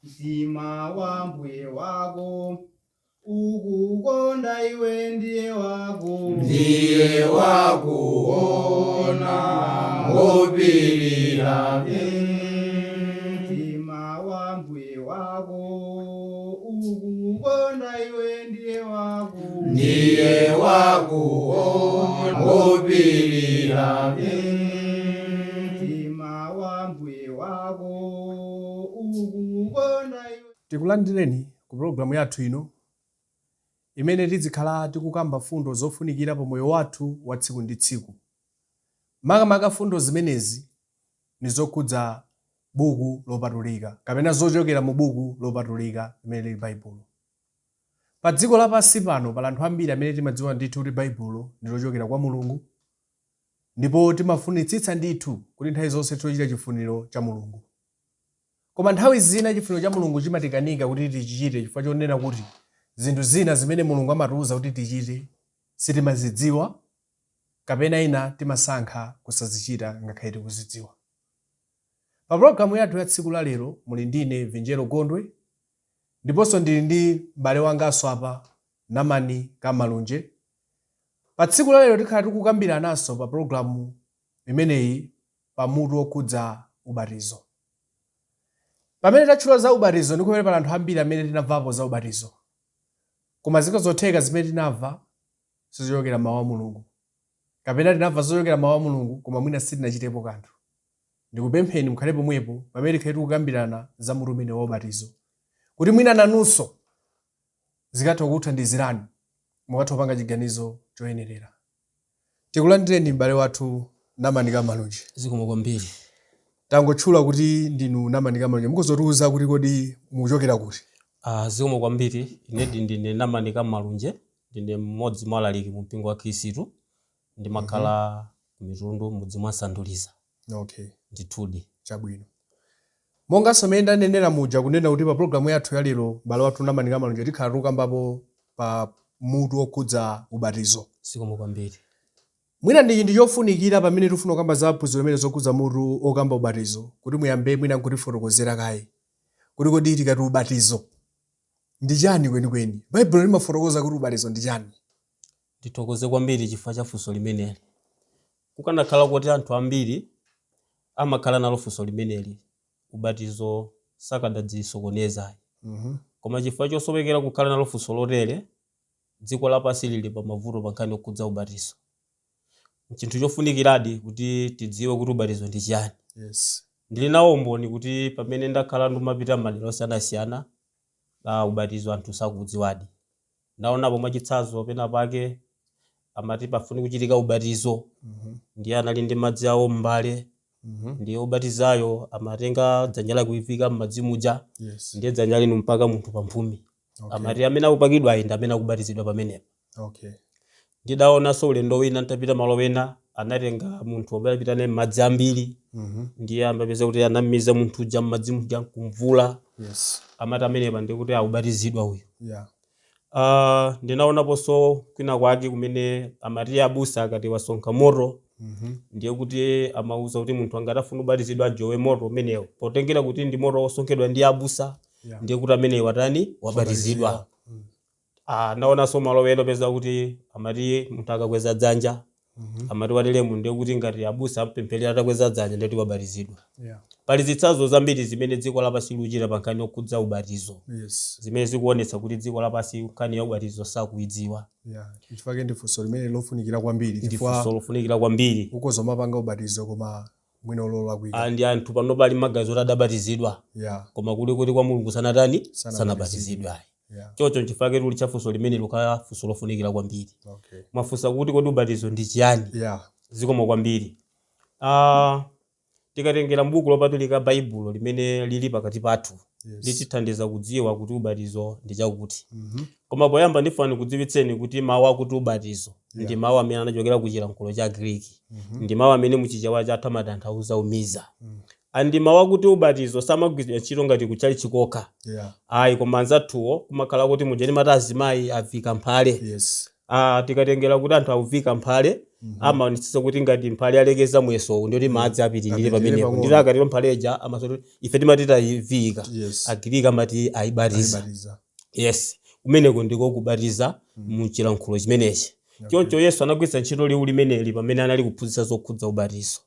mtima wa mbuye wako ukukonda iwe ndiye wakuona wopirira mtima wa mbuye wako ukukonda iwe ndiye wakuona wopirira mtima wa mbuye wako ukukonda iwe. Tikulandireni ku programu yathu ino imene tizikhala tikukamba fundo zofunikira pa moyo wathu wa tsiku ndi tsiku. Makamaka fundo zimenezi ni zokhudza buku lopatulika kapena zochokera mu buku lopatulika limene lili Baibulo. Pa dziko lapansi pano pali anthu ambiri amene timadziwa ndithu kuti Baibulo ndi lochokera kwa Mulungu, ndipo timafunitsitsa ndithu kuti nthawi zonse tichita chifuniro cha Mulungu. Koma nthawi zina chifuniro cha Mulungu chimatikanika kuti tichichite chifukwa chonena kuti zinthu zina zimene Mulungu amatiuza kuti tichite sitimazidziwa kapena ina timasankha kusazichita ngakhale tikuzidziwa. Pa programu yathu ya tsiku la lero muli ndine Vinjero Gondwe, ndiponso ndili ndi m'bale wanganso apa Namani Kamalunje. Pa tsiku la lero tikhala tikukambira naso pa programu imeneyi pa mutu wokhudza ubatizo. Pamene tatchula za ubatizo ndi kumene pali anthu ambiri amene tinamvapo za ubatizo, koma ziko zotheka zimene tinamva sizochokera mawu a Mulungu, kapena tinamva zochokera mawu a Mulungu koma mwina sitinachitepo kanthu. Ndikupempheni mukhale pomwepo pamene tikhale tikukambirana za mutu umene wa ubatizo, kuti mwina nanunso zikatha kukuthandizirani mukatha kupanga chiganizo choyenerera. Tikulandireni m'bale wathu Namani Kamalunje. Zikomo kwambiri. Tangotchula kuti ndinu Namani Kamalunje, mukuzotiuza kuti kodi mukuchokera kuti? Zikomo kwambiri. Ine ndine Namani Kamalunje, ndine mmodzi mwa alaliki mu mpingo wa Khristu, ndimakhala ku Mitundu mudzi mwa Sanduliza. Okay. Ndithudi. Chabwino. Monga somene ndanenera muja kunena kuti pa programu yathu ya lero m'bale wathu Namani Kamalunje tikhala tikambapo pa mutu wokhudza ubatizo. Zikomo kwambiri. Mwina ndi chinthu chofunikira pamene tifuna kukamba za phunziro limene zokhudza mutu okamba ubatizo, kuti muyambe mwina nkutifotokozera kaye kuti kodi tikati ubatizo ndi chani kwenikweni. Baibulo limafotokoza kuti ubatizo ndi chani? Ndithokoze kwambiri chifukwa cha funso limeneli. Kukanakhala kuti anthu ambiri amakhala nalo funso limeneli, ubatizo sakadadzisokoneza. Koma chifukwa chosowekera kukhala nalo funso lotere, dziko lapansi lili pa mavuto pa nkhani yokhudza ubatizo. Chinthu chofunikiradi kuti tidziwe kuti ubatizo ndi chani. Yes. Ndili nawo umboni kuti pamene ndakhala ndimapita m'madera osiyanasiyana, ubatizo anthu sakudziwadi. Ndaonapo mwachitsanzo pena pake amati pafuni kuchitika ubatizo, ndiye anali ndi madzi awo m'mbale, ndiye ubatizayo amatenga dzanja lake kuivika m'madzi muja, ndiye dzanja lino mpaka munthu pamphumi. Amati amene akupakidwa ayenda amene akubatizidwa pamenepo. Okay. Ndidaonanso ulendo wina ntapita malo wena anatenga munthu wopita naye madzi ambiri, ndiye amapeza kuti anamiza munthu uja m'madzi muja kumvula. Yes. Amati amenepa ndi kuti akubatizidwa uyu. Yeah. Ndinaonaponso kwina kwake kumene amati abusa akati wasonkha moto, ndiye kuti amauza kuti munthu angati afuna kubatizidwa ajowe moto umenewo, potengera kuti ndi moto osonkhedwa ndi abusa, ndiye kuti ameneyo watani wabatizidwa. Naonanso malo wena peza kuti amati munthu akakweza dzanja, amati wateremu ndiye kuti ngati abusa ampempherera atakweza dzanja ndiye kuti wabatizidwa. Pali zitsanzo zambiri zimene dziko lapansi likuchita pa nkhani yokhudza ubatizo. Zimene zikuonetsa kuti dziko lapansi nkhani ya ubatizo sakuidziwa. Chifukwa ndi funso limene lofunikira kwambiri. Ndi funso lofunikira kwambiri. Ukozo mapanga ubatizo koma mwina olola kuika. Ndi anthu pano pali magazi oti adabatizidwa. Koma kuti kwa Mulungu sanatani sanabatizidwa. Chocho chifukwa tuli cha funso limene lukaya funso lofunikira kwambiri. Mwafunsa kuti kodi ubatizo ndi chiyani? Zikomo kwambiri. Tikatengera m'buku lopatulika Baibulo limene lili pakati pathu, litithandiza kudziwa kuti ubatizo ndi chakuti. Koma poyamba ndifuna kudziwitseni kuti mawu akuti ubatizo ndi mawu amene anachokera ku chilankhulo cha Greek. Ndi mawu amene muchichewa chathu amatanthauza umiza. Andi mawu akuti ubatizo samagwiritsidwa ntchito ngati kuchali chikoka. Ayi koma anzathuwo kumakhala kuti mujeni mata azimayi avika mphale. tikatengera kuti anthu akuvika mphale amaonetsetsa kuti ngati mphale alekeza muyeso ndiyoti madzi apitirire pamenepo ndito akatero mphaleja amasoti ife timati tayivika agirika amati ayibatiza yes kumeneko ndiko kubatiza muchilankhulo chimenechi choncho Yesu anagwiritsa ntchito liwu limeneli pamene anali kuphunzitsa zokhudza ubatizo.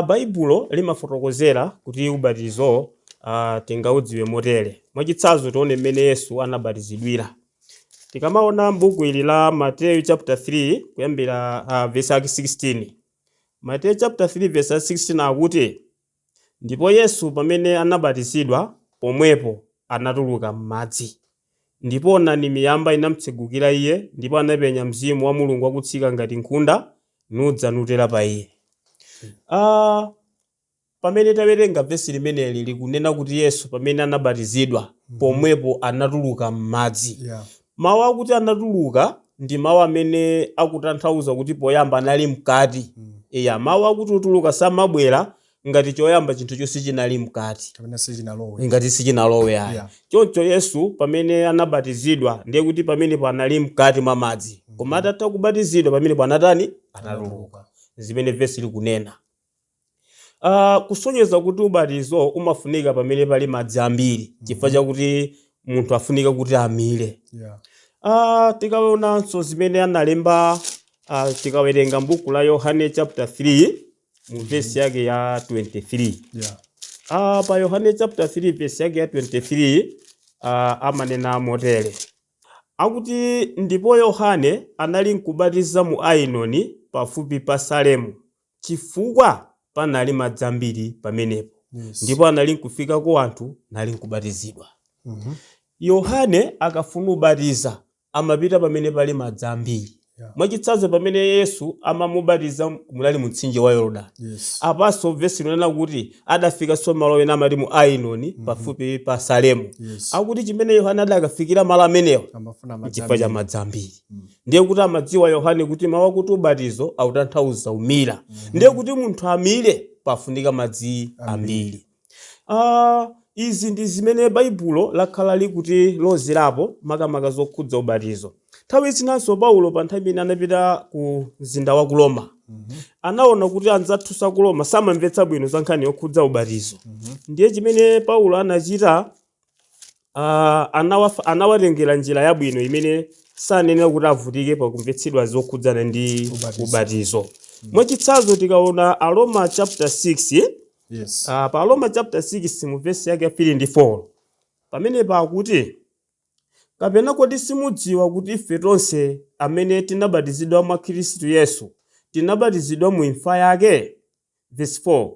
Baibulo limafotokozera kuti ubatizo tingaudziwe motere. Mwachitsanzo tione mmene Yesu anabatizidwira. Tikamaona m'buku ili la Mateyu chapter 3 kuyambira verse 16. Mateyu chapter 3 verse 16 akuti ndipo Yesu pamene anabatizidwa pomwepo anatuluka m'madzi. Ndipo onani miyamba inamtsegukira iye ndipo anapenya mzimu wa Mulungu wakutsika ngati nkhunda nudza nutera pa iye. Pamene tawerenga vesi limeneli likunena kuti Yesu pamene anabatizidwa pomwepo anatuluka m'madzi. Mawu akuti anatuluka ndi mawu amene akutanthauza kuti poyamba anali mkati. Mawu akuti utuluka samabwera ngati choyamba chinthu chonse chinali mkati ngati sichinalowe ayi. Choncho Yesu pamene anabatizidwa ndiye kuti pamene panali mkati mwa madzi koma atatha kubatizidwa pamene panatani anatuluka zimene vesi likunena. Kusonyeza kuti ubatizo umafunika pamene pali madzi ambiri chifukwa chakuti munthu afunika kuti amire. Tikaonanso zimene analemba tikawerenga m'buku la Yohane chapter 3 mu verse yake ya 23. Pa Yohane chapter 3 verse yake ya 23 amanena motere. Akuti ndipo Yohane anali nkubatiza mu Ainoni pafupi pa Salemu chifukwa panali madzi ambiri pamenepo. Ndipo anali nkufika kwa anthu nali nkubatizidwa. Yohane akafuna ubatiza amapita pamene pali madzi ambiri. Mwachitsanzo pamene Yesu amamubatiza mulali mutsinje wa Yorodani. Apaso vesi linena kuti adafika so malo ena amati mu Ainoni pafupi pa Salemu. Akuti chimene Yohane adakafikira malo amenewo chifukwa cha madzi ambiri. Ndiye kuti amadziwa Yohane kuti mawu akuti ubatizo akutanthauza umira. Ndiye kuti munthu amire pafunika madzi ambiri. Izi ndi zimene Baibulo lakhala likuti lozerapo makamaka zokhudza ubatizo. Nthawi zinanso Paulo pa nthawi imene anapita ku mzinda wa Roma anaona kuti anzathu ku Roma samamvetsa bwino za nkhani yokhudza ubatizo. Ndiye chimene Paulo anachita anawatengera njira yabwino imene sanenera kuti avutike pakumvetsedwa zokhudzana ndi ubatizo. Mwachitsanzo tikaona Aroma chapter 6 pa Aroma chapter 6 mu verse yake ya 3 ndi 4 pamene pakuti kapena kodi simudziwa kuti ife tonse amene tinabatizidwa mwa Khristu Yesu tinabatizidwa mu imfa yake. Verse 4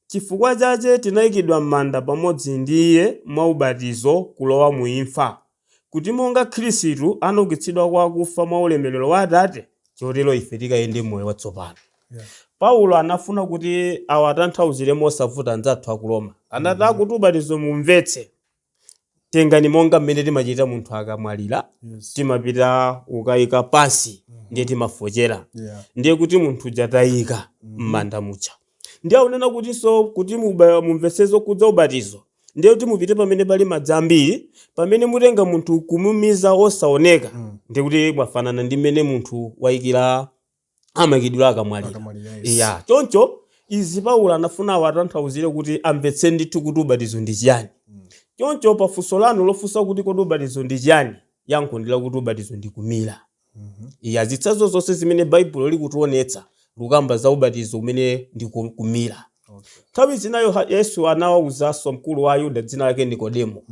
chifukwa chache tinayikidwa m'manda pamodzi ndi iye mwa ubatizo kulowa mu imfa kuti monga Khristu anaukitsidwa kwa akufa mwa ulemerero wa Atate chotero ife tikayende moyo watsopano. Paulo anafuna kuti awatanthauzire mosavuta anzathu a ku Roma. Anati kuti ubatizo mumvetse. Tengani monga mmene timachita munthu akamwalira timapita ukayika pansi ndiye timafochera. Ndiye kuti munthu jatayika m'manda mucha. Ndiye unena kuti so kuti mumvetse zokudza ubatizo ndiye kuti mupite pamene pali madzi ambiri pamene mutenga munthu kumumiza osaoneka ndiye kuti mwafanana ndi mmene munthu wayikira amakidwira akamwalira. Choncho izi Paulo anafuna awatanthauzire kuti amvetse ndithu kuti ubatizo ndi chiyani. Choncho pafunso lanu lofunsa kuti kodi ubatizo ndi chiyani yankho ndila kuti ubatizo ndi kumira. Zitsanzo zonse zimene Baibulo likutionetsa lukamba za ubatizo umene ndi kumira. Nthawi zinayo Yesu anawawuzanso mkulu wa Ayuda dzina lake Nikodemo.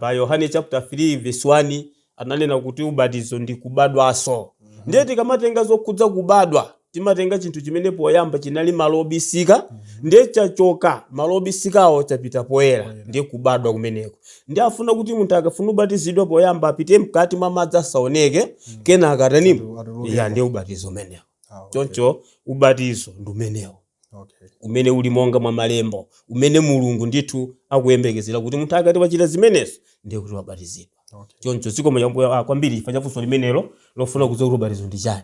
Pa Yohane chapter 3 verse 1 ananena kuti ubatizo ndi kubadwaso. Ndiye tikamatenga zokhudza kubadwa timatenga chinthu chimene poyamba chinali malo obisika ndiye chachoka malo obisikawo chapita poyera ndiye kubadwa kumeneko. Ndiye afuna kuti munthu akafuna ubatizidwa poyamba apite mkati mwa madzi asaoneke kena akatanimo ndiye ubatizo umenewo. Choncho ubatizo ndi umenewo umene uli monga mwa malembo umene Mulungu ndithu akuyembekezera kuti munthu akati wachita zimenezo ndiye kuti wabatizidwa. Choncho zikomo kwambiri chifukwa cha funso limenelo lofuna kudziwa kuti ubatizo ndi chani.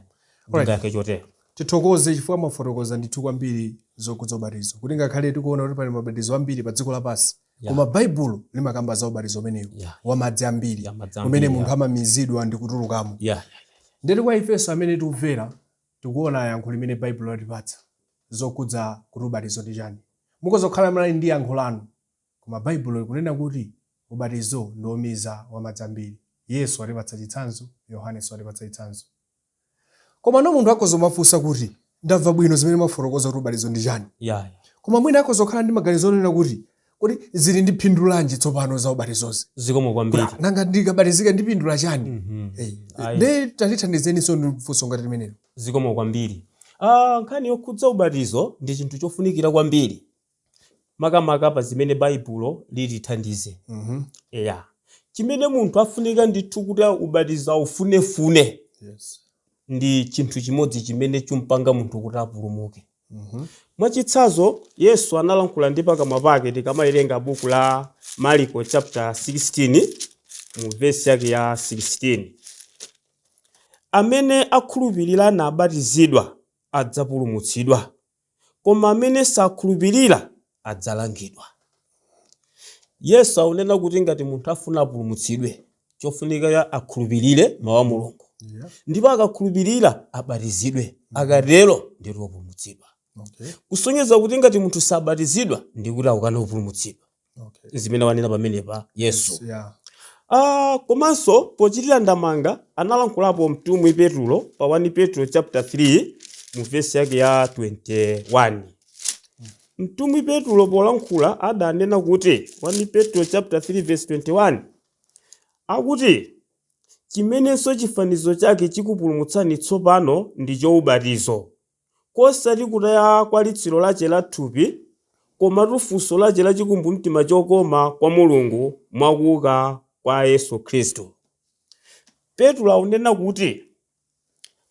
Ngake chotero tithokoze chifukwa mwafotokoza ndithu kwambiri zokhudza ubatizo kuti ngakhale tikuona kuti pali mabatizo ambiri pa dziko lapansi koma Baibulo limakamba za ubatizo umenewo wa madzi ambiri umene munthu amamizidwa ndi kutulukamo. Ndeti kwa ifeso amene tikubvera tikuona yankho limene baibulo latipatsa zokudza kuti ubatizo ndi chani. Mukozokhala mlali ndi yankho lanu, koma baibulo likunena kuti ubatizo ndi omiza wamadzi ambiri. Yesu atipatsa chitsanzo, Yohaneso atipatsa chitsanzo. Koma no munthu akozomafunsa kuti ndamva bwino zimene mafotokoza kuti ubatizo ndi chani. Koma mwina akozokhala ndi maganizo onena kuti zili ndi phindu lanji tsopano za ubatizozi. Zikomo kwambiri. Nanga ndikabatizika ndi phindu la chani? Nde tandithandizeniso ndi funso ngati limenelo. Zikomo kwambiri. Nkhani yokhudza ubatizo ndi chinthu chofunikira kwambiri. Makamaka pa zimene baibulo litithandize. Chimene munthu afunika ndithu kuti ubatizo aufunefune. Ndi chinthu chimodzi chimene chumpanga munthu kuti apulumuke. Mwachitsanzo Yesu analankhula ndi pakamwa pake tikamawerenga buku la Marko chapter 16 mu verse yake ya 16. Amene akhulupirira nabatizidwa adzapulumutsidwa, koma amene sakhulupirira adzalangidwa. Yesu akunena kuti ngati munthu afuna apulumutsidwe, chofunika akhulupirire mawu a Mulungu. Ndipo akakhulupirira abatizidwe, akatero ndiro opulumutsidwa. Kusonyeza kuti ngati munthu sabatizidwa ndi kuti akukana kupulumutsidwa. Zimene wanena pamenepa Yesu. Komanso pochitira ndamanga analankhulapo mtumwi Petro pa 1 Petro chapter 3 mu verse yake ya 21. Mtumwi Petro polankhula adanena kuti 1 Petro chapter 3 verse 21 akuti chimenenso chifanizo chake chikupulumutsani tsopano ndi choubatizo, kosati kutaya kwa litsiro lache la thupi, koma lufunso lache la chikumbumtima chokoma kwa Mulungu mwakuuka kwa Yesu Khristu. Petro akunena kuti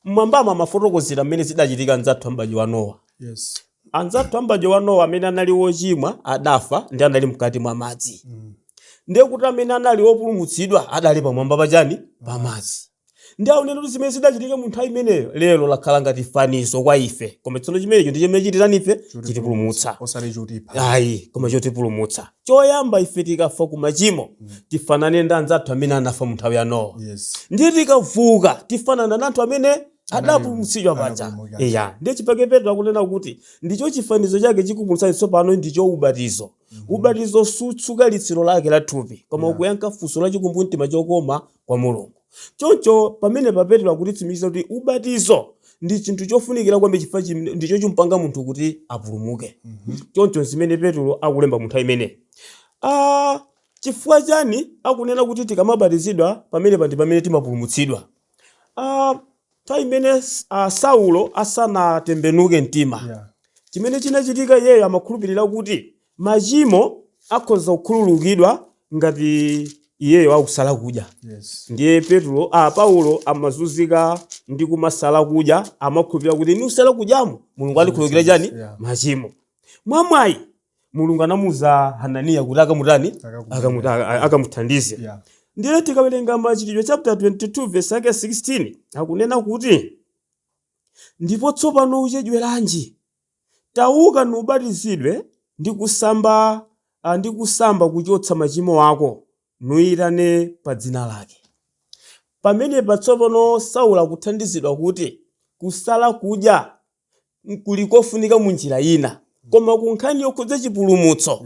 mmwambama amafotokozera mmene zidachitika anzathu ambaji wa Nowa. Anzathu ambaji wa Nowa amene anali wochimwa adafa ndi anali mkati mwa madzi. Ndiye kuti amene anali wopulumutsidwa adali pamwamba pachani? Pamadzi. Ndi akunena kuti zimene zidachitika mu nthawi imeneyo lero lakhala ngati fanizo kwa ife. Koma tsono chimenecho ndi chimene chititani ife? Chitipulumutsa. Osati chotipha. Koma chotipulumutsa. Choyamba ife tikafa ku machimo tifanane ndi anzathu amene anafa mu nthawi ya Nowa. Ndiye tikavuka tifanana ndi anthu amene adapulumutsidwa paja. Ndiye chipake Petro akunena kuti ndicho chifanizo chake chikupulumutsani tsopano ndicho ubatizo. Ubatizo sutsuka litsiro lake la thupi, koma ukuyankha funso la chikumbumtima chokoma kwa Mulungu. Choncho pamene pa Petro akutitsimikiza kuti ubatizo ndi chinthu chofunikira kwambiri chifukwa ndicho chumpanga munthu kuti apulumuke. Choncho zimene Petro akulemba mu nthawi imene. Chifukwa chani akunena kuti tikamabatizidwa pamene timapulumutsidwa. Nthawi imene Saulo asanatembenuke mtima. Chimene chinachitika iyeyo amakhulupirira kuti machimo akhoza kukhululukidwa ngati iyeyo akusala kudya. Ndiye Paulo amazunzika ndi kumasala kudya, amakhulupirira kuti ni usala kudyamo Mulungu alikhululukira chani? Machimo. Mwamwayi Mulungu anamuza Hananiya kuti akamuthandize. Ndiye tikawerenga Machitidwe chapter 22 verse yake 16 akunena kuti ndipo tsopano uchedweranji, tauka nubatizidwe ndi kusamba kuchotsa machimo ako, nuyitane pa dzina lake. Pamene patsopano Saulo akuthandizidwa kuti kusala kudya kulikofunika mu njira ina, koma ku nkhani yokhudza chipulumutso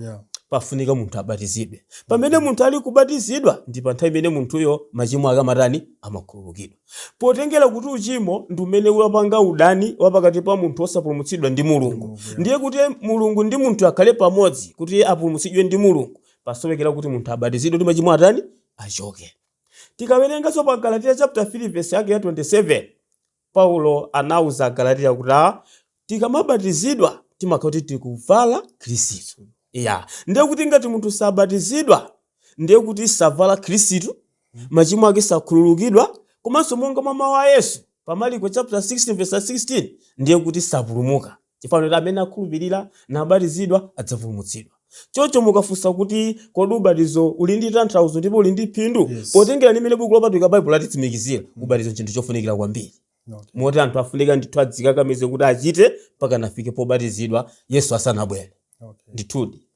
pafunika munthu abatizidwe. Pamene munthu ali kubatizidwa ndi pa nthawi imene munthuyo machimo ake amakhululukidwa. Potengera kuti uchimo ndi umene wapanga udani wapakati pa munthu osapulumutsidwa ndi Mulungu. Ndiye kuti Mulungu ndi munthu akhale pamodzi kuti apulumutsidwe ndi Mulungu, pasowekera kuti munthu abatizidwe ndi machimo achoke. Tikawerenganso pa Galatiya chapter 3 verse yake ya 27, Paulo anauza Galatiya kuti tikamabatizidwa timakhala kuti tikuvala Khristu. Ndiye kuti ngati munthu sabatizidwa ndiye kuti savala Khristu, machimo ake sakhululukidwa, komanso monga mwa mawu a Yesu pa Marko chapter 16 verse 16 ndiye kuti sapulumuka. Chifukwa kuti amene akhulupirira nabatizidwa adzapulumutsidwa. Choncho mukafunsa kuti kodi ubatizo uli ndi tanthauzo ndipo uli ndi phindu, potengera limene buku lopatulika Baibulo latitsimikizira ubatizo chinthu chofunikira kwambiri. Moti anthu afunika ndithu adzikakamize kuti achite mpaka nafike pobatizidwa Yesu asanabwere. Ndithudi.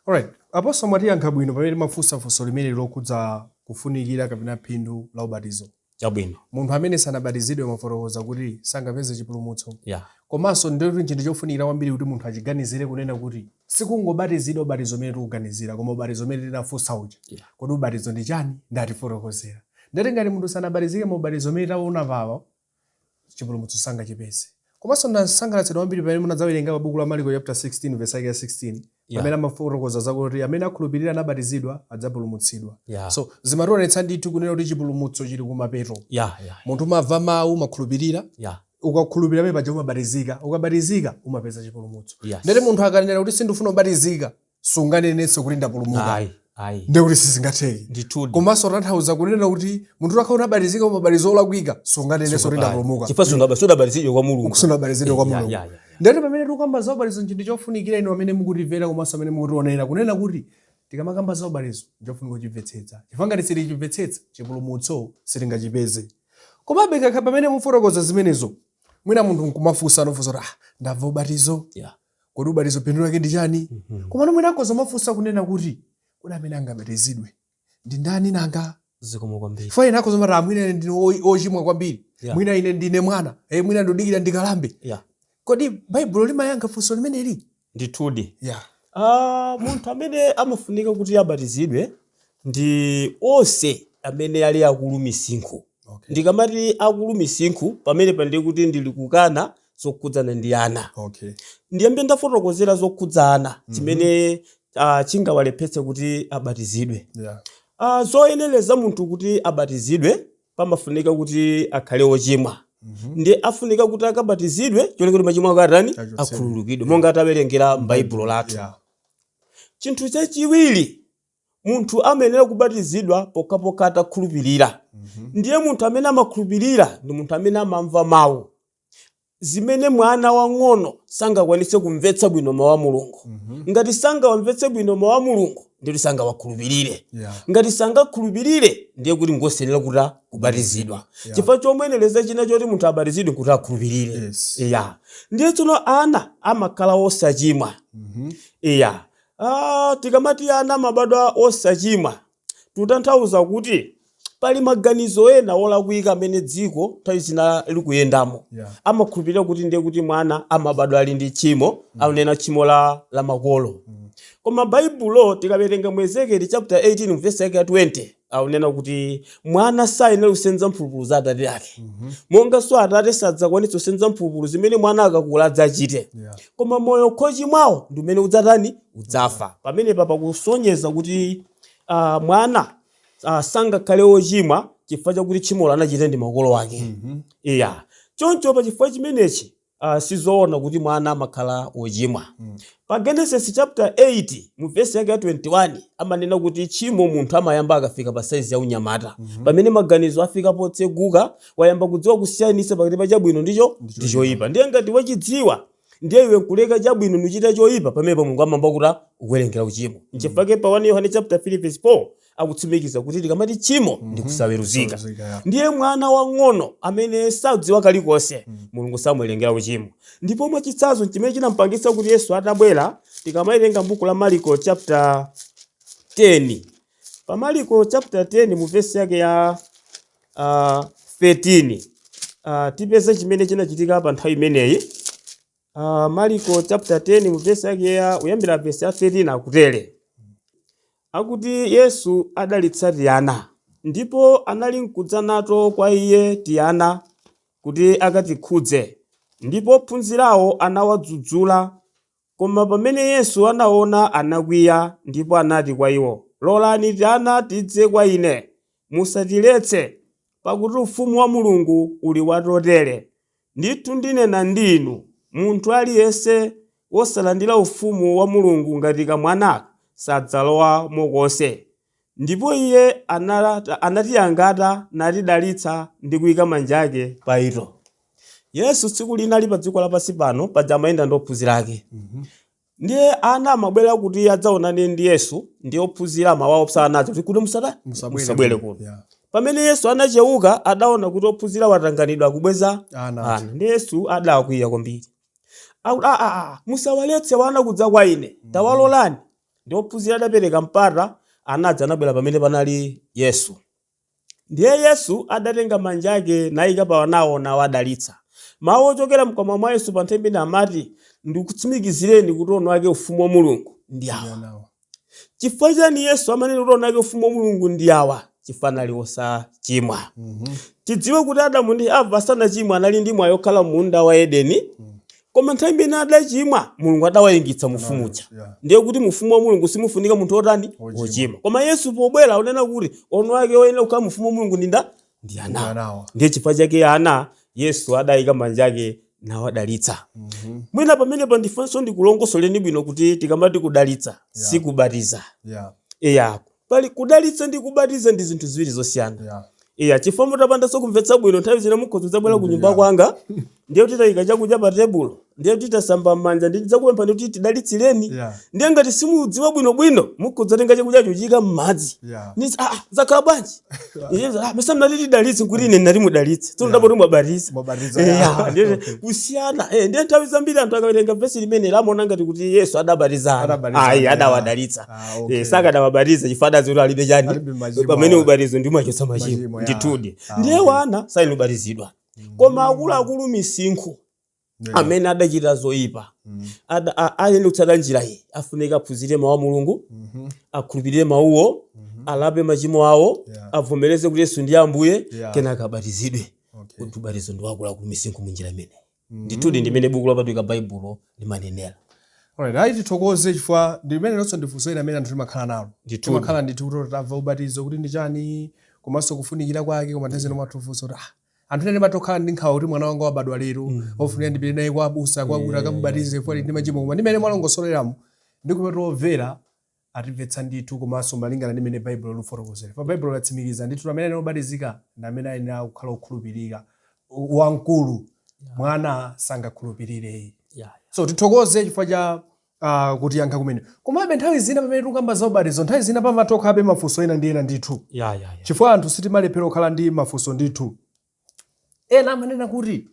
Alright, apostle mwatiyankha bwino pamene mafunsa funso limene lokudza kufunikira kapena phindu la ubatizo. Chabwino. Munthu amene sanabatizidwe mafotokoza kuti sangapeze chipulumutso. Yeah. Komanso ndiri chinthu chofunikira kwambiri kuti munthu achiganizire kunena kuti sikungobatizidwa ubatizo umene tikuganizira koma ubatizo umene tinafunsa uja. Yeah. Kodi ubatizo ndi chani? Ndatifotokozera. Ndati ngati munthu sanabatizike mu ubatizo umene taona papa chipulumutso sangachipeze. Komanso ndasangalatsidwa kwambiri pamene munadzawerenga pa buku la Marko chapter 16 verse 16. Pamene amafotokoza zakuti amene akhulupirira anabatizidwa adzapulumutsidwa. So zimationetsa ndithu kunena kuti chipulumutso chili kumapeto. Munthu umamva mawu umakhulupirira. Ukakhulupirira pamene paja umabatizika. Ukabatizika umapeza chipulumutso. Ndere munthu akanena kuti sindifuna kubatizika sunganenenso kuti ndapulumuka. Ndiye kuti sizingatheke. Komanso tanthauza kunena kuti munthu akhaona batizika umabatizo olakwika sunganenenso kuti ndapulumuka. Chifukwa sunabatizidwe kwa Mulungu. Sunabatizidwe kwa Mulungu. Ndere pamene tikukamba za ubatizo chinthu chofunikira ino amene mukutimvera komanso amene mukutionera kunena kuti tikamakamba za ubatizo njofunika kuchimvetsetsa. Chifukwa ngati sitichimvetsetsa chipulumutso sitingachipeze. Komabe kakha pamene mufotokoza zimenezo mwina munthu nkumafunsa anofunsa kuti ndamva ubatizo. Kodi ubatizo phindu lake ndi chani? Komano mwina akoza mafunsa kunena kuti kodi amene angabatizidwe ndi ndani nanga? Zikomo kwambiri. Fine akoza mara mwina ndine ochimwa kwambiri. Mwina ine ndine mwana. Mwina ndodikira ndikalambe. Kodi Bible limayankha funso limeneli? Ndithudi. Munthu amene amafunika kuti abatizidwe ndi onse amene ali akulu misinkhu. Ndikamati akulu misinkhu pamene pandi kuti ndili kukana zokhudzana ndi ana. Ndiyambe ndafotokozera zokhudzana chimene chingawalepetse kuti abatizidwe. Zoyeneleza munthu kuti abatizidwe pamafunika kuti akhale ochimwa. Ndiye afunika kuti akabatizidwe choneka kuti machimo akatani akhululukidwe monga atawerengera m'Baibulo lathu. Chinthu chachiwiri munthu amenera kubatizidwa pokapoka atakhulupirira. Ndiye munthu amene amakhulupirira ndi munthu amene amamva mawu zimene mwana wang'ono sangakwanise kumvetsa bwino mawu a Mulungu. Ngati sangawamvetse bwino mawu a Mulungu ndiye sangawakhulupirire. Ngati sangakhulupirire ndiye kuti ngosenera kuti kubatizidwa. Chifukwa chomweneleza china choti munthu abatizidwe kuti akhulupirire. Ndiye tsono ana amakhala osachimwa. Tikamati ana amabadwa osachimwa tutanthauza kuti pali maganizo ena olakwika amene dziko nthawi zina likuyendamo. Amakhulupirira kuti ndiye kuti mwana amabadwa ali ndi tchimo, aunena tchimo la makolo. Koma Baibulo tikawerenga mu Zake chapter 18 verse 20 aunena kuti mwana sayenera kusenza mphulupulu za atate ake. Monga so atate sadzakwanitsa kusenza mphulupulu zimene mwana akakula adzachite. Koma moyo khochimwawo ndi umene udzatani udzafa. Pamene papa kusonyeza kuti mwana sangakhale ochimwa chifukwa chakuti tchimo anachita ndi makolo ake. Choncho pa chifukwa chimenechi sizoona kuti mwana amakhala ochimwa. Pa Genesis chapter 8 mu verse yake 21 amanena kuti tchimo munthu amayamba akafika pa size ya unyamata. Pamene maganizo afika potseguka wayamba kudziwa kusiyanitsa pakati pa chabwino ndicho choyipa. Ndiye ngati wachidziwa ndiye iwe kuleka chabwino nuchita choyipa pamene pa Mulungu amamba kuti ukuwerengera uchimo. Nchifukwa pa 1 Yohane chapter 3 verse 4 akutsimikiza kuti tikamati tchimo ndi kusaweruzika. Ndiye mwana wang'ono amene sadziwa kalikonse Mulungu samuwerengera uchimo. Ndipo mwachitsanzo chimene chinampangisa kuti Yesu atabwera tikamawerenga buku la Marko chapter 10. Pa Marko chapter 10 mu verse yake ya 13 tipeza chimene chinachitika pa nthawi imeneyi. Marko chapter 10 mu verse yake ya uyambira verse ya 13 akutere. Akuti Yesu adalitsa Tiana ndipo anali nkudza nato kwa iye Tiana kuti akatikhudze. Ndipo ophunzirawo anawadzudzula. Koma pamene Yesu anaona anakwiya ndipo anati kwa iwo, lolani Tiana tidze kwa ine, musatiletse, pakuti ufumu wa Mulungu uli watotere. Ndithu ndinena ndinu, munthu aliyense wosalandira ufumu wa Mulungu ngati kamwana sadzalowa mokonse. Ndipo iye anatiyangata natidalitsa ndi kuyika manja ake pa ito. Yesu tsiku lina ali pa dziko lapansi pano paja amayenda ndi ophunzira ake. Ndiye ana amabwera kuti adzaonane ndi Yesu ndi ophunzira amawawo psanacho kuti musabwere kuno. Pamene Yesu anacheuka adaona kuti ophunzira watanganidwa kubweza ana. Ndi Yesu adakwiya kwambiri. Musawaletse wana kudza kwa ine, tawalolani. Ndi ophunzira adapereka mpata anadza anabwera pamene panali Yesu. Ndiye Yesu adatenga manja ake nayika pa wanawo nawadalitsa. Mawu ochokera mkamwa mwa Yesu pa nthawi imene amati ndikutsimikizireni kuti ono ake ufumu wa Mulungu ndi awa. Chifukwa chani Yesu amanena kuti ono ake ufumu wa Mulungu ndi awa? Chifukwa anali osachimwa. Tidziwe kuti Adamu ndi Eva asanachimwa anali ndi mwayi okhala munda wa Edeni. Koma nthawi imene adachimwa Mulungu adawayingitsa mufumuja. Ndiye kuti mufumu wa Mulungu simufunika munthu otani ochimwa. Koma Yesu pobwera unena kuti ono ake oyenera kukhala mufumu wa Mulungu ndi ana. Ndiye chifukwa chake ana Yesu adayika manja ake nawadalitsa. Mwina pamene pandifanso ndikulongosoleni bwino kuti tikamati kudalitsa si kubatiza. Pali kudalitsa ndi kubatiza ndi zinthu ziwiri zosiyana. Chifukwa mutapanda kumvetsa bwino nthawi zina mukhoza bwera ku nyumba kwanga ndiye kuti tayika chakudya pa tebulo ndiye kuti tasamba manja ndi tidzakupempha kuti tidalitsireni ndiye ngati simudziwa bwino mukhoza tenga chakudya chochika m'madzi ni zakhala bwanji mesa mnati tidalitse kuti ine ndali mudalitse tsono ndapoti mwabatiza ndiye kusiyana ndiye nthawi zambiri anthu akawerenga vesi limene lamaona ngati kuti Yesu adabatiza adawadalitsa saka adawabatiza chifukwa adadziwa alibe chani pamene ubatizo ndi mwachotsa machimo nditudi ndiye wana saini ubatizidwa. Koma akulu misinkhu amene adachita zoyipa ayende kutsata njira iyi afunika aphunzire mawu a Mulungu, akhulupirire mawuwo, alape machimo awo, avomereze kuti Yesu ndi Ambuye, kenaka abatizidwe. Kuti ubatizo ndi wakulu misinkhu munjira imene nditudi ndimene buku lopatulika Baibulo limanenera. Alright, tithokoze chifukwa ndimene lonso ndifunso amene anthu timakhala nalo. Timakhala kuti tamva ubatizo kuti ndi chani komanso kufunikira kwake koma nthawi zina matufunso kuti anthu ene matokhala ndi nkhawa kuti mwana wanga wabadwa lero ofunika ndipite naye kwa abusa kwakuti akamubatize kwa ndi machimo koma ndimene mwalongosoleramo ndikumati omvera atimvetsa ndithu komanso malingana ndi mmene Baibulo lifotokozera. Pa Baibulo latsimikiza ndithu amene obatizika ndi amene ayenera kukhala okhulupirika wamkulu mwana sangakhulupirire. So tithokoze chifukwa cha kuti yankha kumene. Komabe nthawi zina pamene tikukamba za ubatizo nthawi zina pamatokha abe mafunso ena ndi ena ndithu. Chifukwa anthu sitimalephera kukhala ndi mafunso ndithu. Ena amanena kuti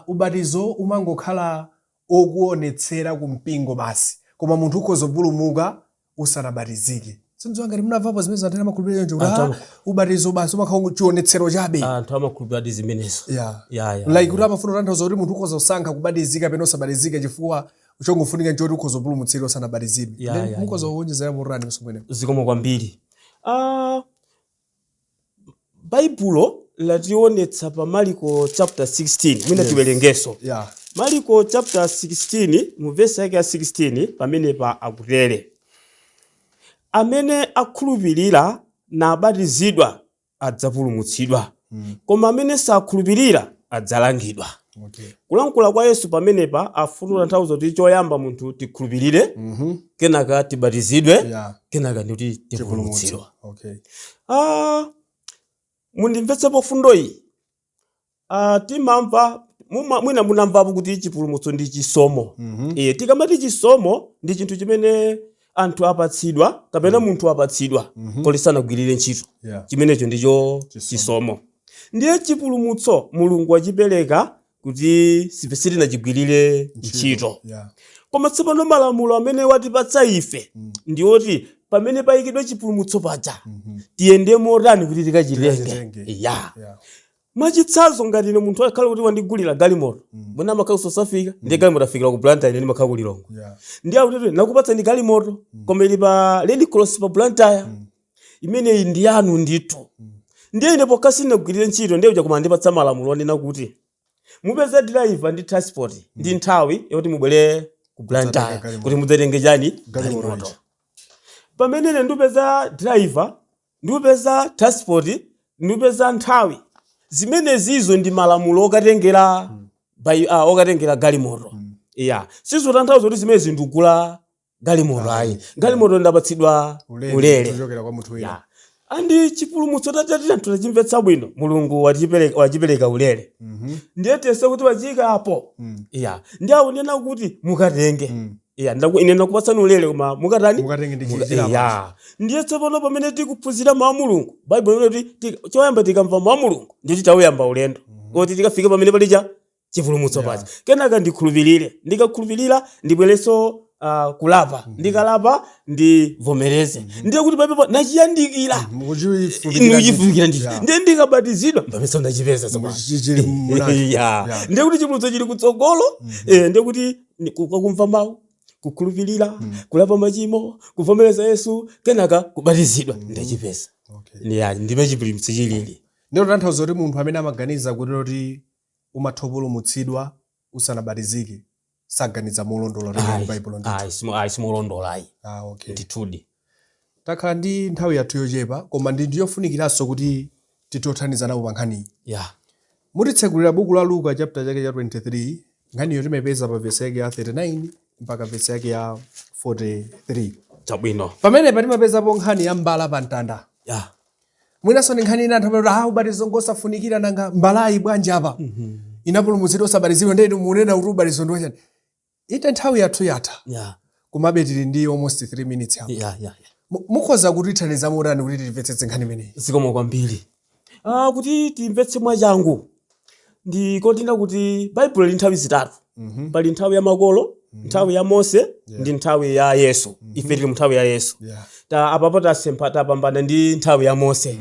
ubatizo umangokhala okuonetsera kumpingo basi. Koma munthu ukhoza kupulumuka usanabatizike. Sindizo ngati munamvapo zimene zatena makhulupiriro nje ubatizo basi umakhala chionetsero chabe. Anthu amakhulupirira zimenezo. Like kuti amafuna kutanthauza kuti munthu ukhoza kusankha kubatizika pena osabatizika chifukwa uchongofunika njoti ukhoza kupulumutsidwa osanabatizidwe. Mukhoza kuwonjezera murani msomwene. Zikomo kwambiri. Baibulo lationetsa pa Marko chapter 16 mwina tiwerengeso. Marko chapter 16 mu verse yake ya 16 pamene pa akutere amene akhulupirira na abatizidwa adzapulumutsidwa koma amene sakhulupirira adzalangidwa. Kulankhula kwa Yesu pamene pa afuna nthawi zoti choyamba munthu tikhulupirire kenaka tibatizidwe kenaka ndi tipulumutsidwa. Mundimvetsepo fundo iyi. Timamva mwina munamvapo kuti chipulumutso ndi chisomo. Tikamati chisomo ndi chinthu chimene anthu apatsidwa kapena munthu apatsidwa kosanagwirire ntchito. Chimenecho ndicho chisomo. Ndiye chipulumutso Mulungu achipereka kuti sitinachigwirire ntchito. Koma tsopano malamulo amene watipatsa ife ndioti pamene payikidwa chipulumutso paja tiyende motani kuti tikachitenge. Mwachitsanzo ngati ine munthu akhala kuti wandigulira galimoto mwina amakhala kusafika ndiye galimoto afikira ku Blantyre ine ndimakhala kulilongo ndiye akuti nakupatsa ndi galimoto koma ili pa Red Cross pa Blantyre imene ndi yanu ndithu ndiye ine pokasi ndinagwirire ntchito ndiye uja koma ndipatsa malamulo onena kuti mupeze driver ndi transport ndi nthawi yoti mubwere ku Blantyre kuti mudzatenge chani galimoto. Pamene ine ndipeza driver ndipeza transport ndipeza nthawi zimene zizo ndi malamulo okatengera okatengera galimoto. Sizo tanthauza kuti zimene zindugula galimoto ayi. Galimoto ndapatsidwa ulere. Andi chipulumutso tatati anthu tachimvetsa bwino Mulungu wachipereka ulere. Ndiye tese kuti wachika apo. Ndiye akunena kuti mukatenge. Ine ndakupatsani ulere koma mukatani? Mukatenge ndi chijira. Ndiye tsopano pamene tikuphunzira mawu a Mulungu, Baibulo linati choyamba tikamva mawu a Mulungu ndiye titayamba ulendo. Kuti tikafika pamene palija chipulumutso paja. Kenaka ndikhulupirire. Ndikakhulupirira ndibwereso kulapa ndikalapa ndivomereze ndiye kuti papepo nachiyandikira muchifukira ndiye ndikabatizidwa mpamesa ndachipeza ndiye kuti chipulumutso chili kutsogolo ndiye kuti kumva mawu kukhulupirira kulapa machimo kuvomereza Yesu kenaka kubatizidwa ndachipeza ndime chipulumutso chilili. Ndilo tanthauzo kuti munthu amene amaganiza kuti umathopulumutsidwa usanabatizike saganiza molondola ndi Bible ndi simolondola okay ndithudi. Takhala ndi nthawi yathu yochepa koma ndiyofunikiranso kuti titothanizana pa nkhani mutitsegulira buku la Luka chapter chake cha 23 nkhaniyo timayipeza pa verse yake ya 39 mpaka verse yake ya 43 chabwino pamene patimapezapo nkhani ya mbala pa mtanda mwinaso ndi nkhani ina anthu ubatizo ngosafunikira nanga mbalayi bwanji apa inapulumutsidwa osabatizidwa ndeni munena kuti ubatizo ndi wachani ite nthawi yathu yatha komabe tili ndi almost 3 minutes hapo mukhoza kutithandiza motani kuti timvetsetse nkhani imeneyi. Zikomo kwambiri kuti timvetse mwachangu ndikonena kuti Bible ili nthawi zitatu pali nthawi ya makolo nthawi ya Mose ndi nthawi ya Yesu ife tili nthawi ya Yesu apapo tapambana ndi nthawi ya Mose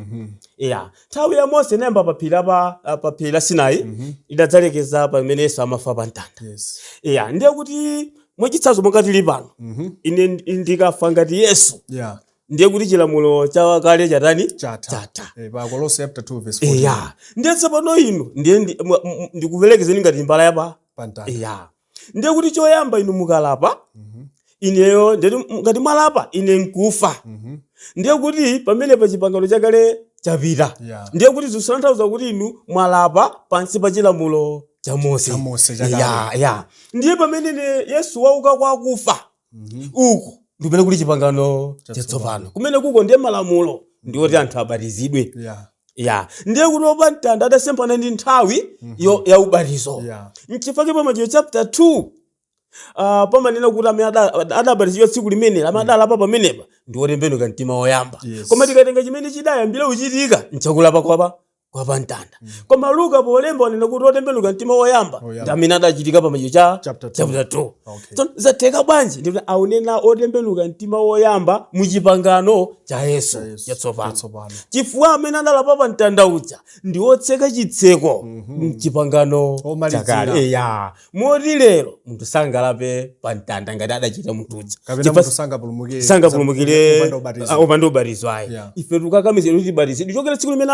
nthawi ya Mose nemba pa phiri la Sinai idadzalekeza pamene Yesu amafa pa mtanda ndiye kuti mwachitsanzo monga tili pano ine ndikafa ngati Yesu ndiye kuti chilamulo cha kale chatani chatha pa Kolose chapter 2 verse 14 ndiye tsopano ino ndiye ndikuperekezeni ngati mbala yapa pantanda ndiye kuti choyamba inu mukalapa ineyo ngati mwalapa ine nkufa ndiye kuti pamene pa chipangano chakale chapita ndiye kuti zikutanthauza kuti inu mwalapa pansi pa chilamulo cha Mose ndiye pamene Yesu wauka kwa akufa uku ndipene kuti chipangano chatsopano kumene kuko ndiye malamulo ndiwoti anthu abatizidwe ndiye kuti opa mtanda adasemphana ndi nthawi ya ubatizo nchifukwa pa Mateyu chapter 2 pamanena kuti amene adabatizidwa tsiku limene amene adalapa pamenepa ndi otembenuka mtima woyamba koma tikatenga chimene chidayambira kuchitika nchakulapa kwa mtanda koma Luka polemba wanena kuti otembenuka mtima woyamba ndi amene adachitika pa Mateyu chapter 2 so zatheka bwanji ndi aunena otembenuka mtima woyamba mu chipangano cha Yesu chatsopano chifukwa amene adalapa pa mtanda uja ndi otseka chitseko mchipangano chakale moti lero munthu sangalape pa mtanda ngati adachita munthu uja kapena sangapulumukire opanda ubatizo ife tukakamiza kuti batizidwe chokera tsiku limene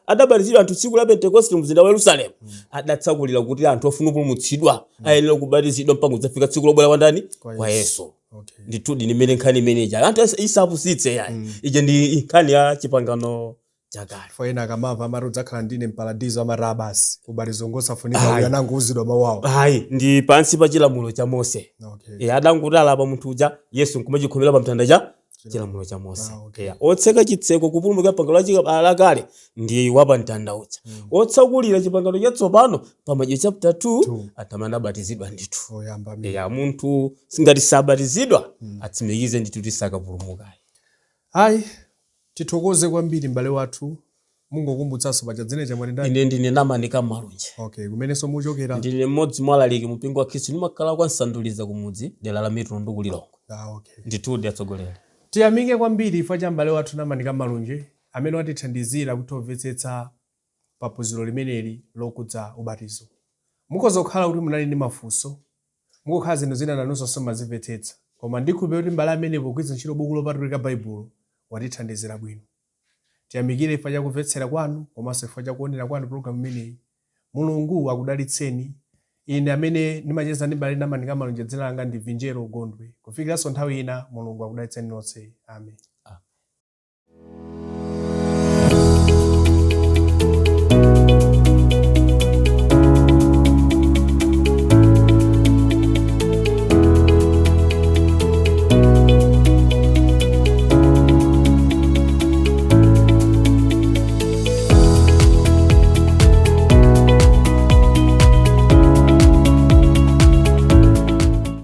adabatizidwa anthu tsiku la Pentekoste mzinda wa Yerusalemu adatsakulira kuti anthu ofuna kupulumutsidwa ayenera kubatizidwa mpaka kudzafika tsiku lobwera kwa ndani kwa Yesu ndithudi nimene nkhani imeneja anthu isapusitse ije ndi nkhani ya chipangano chakale foyena kamava amati udzakhala ndine mparadizo amati basi ubatizo ngosafunika uyanango uzidwa mawawo ndi pansi pa chilamulo cha Mose adangutala pa munthu uja Yesu nkumachikhomera pa mtanda cha chilamulo cha Mose otseka chitseko kupulumukira pangano lakale ndi wapa mtanda uja otsakulira chipangano chatsopano pa Mateyu chapter 2 atamana batizidwa ndithu munthu singati sabatizidwa atsimikize ndithu tisakapulumuka tithokoze kwambiri mbale wathu mungokumbutsanso paja dzina chamwali ndani ine ndine Namanika Malunje kumenenso muchokera ndine mmodzi mwa alaliki mpingo wa Khristu ndimakhala kwa nsanduliza kumudzi dera la Mitundu kulilongo ndithu atsogoleri tiyamike kwambiri ifa cha mbale wathu Namanika Malunje amene watithandizira kutimvetsetsa paphunziro limeneli lokudza ubatizo mukhoza kukhala kuti munali ndi mafunso mukukhala zinthu zina nanunso simazimvetsetsa koma ndikhulupirira kuti mbale amenepo kugwiritsa ntchito buku lopatulika Baibulo watithandizira bwino tiyamikire ifa cha kumvetsera kwanu komanso ifa cha kuonera kwanu program imeneyi Mulungu akudalitseni ine amene ndimacheza ndi mbale Namanika Malunje dzina langa ndi Vinjero Gondwe kufikiranso nthawi ina Mulungu akudalitseni nonse amen.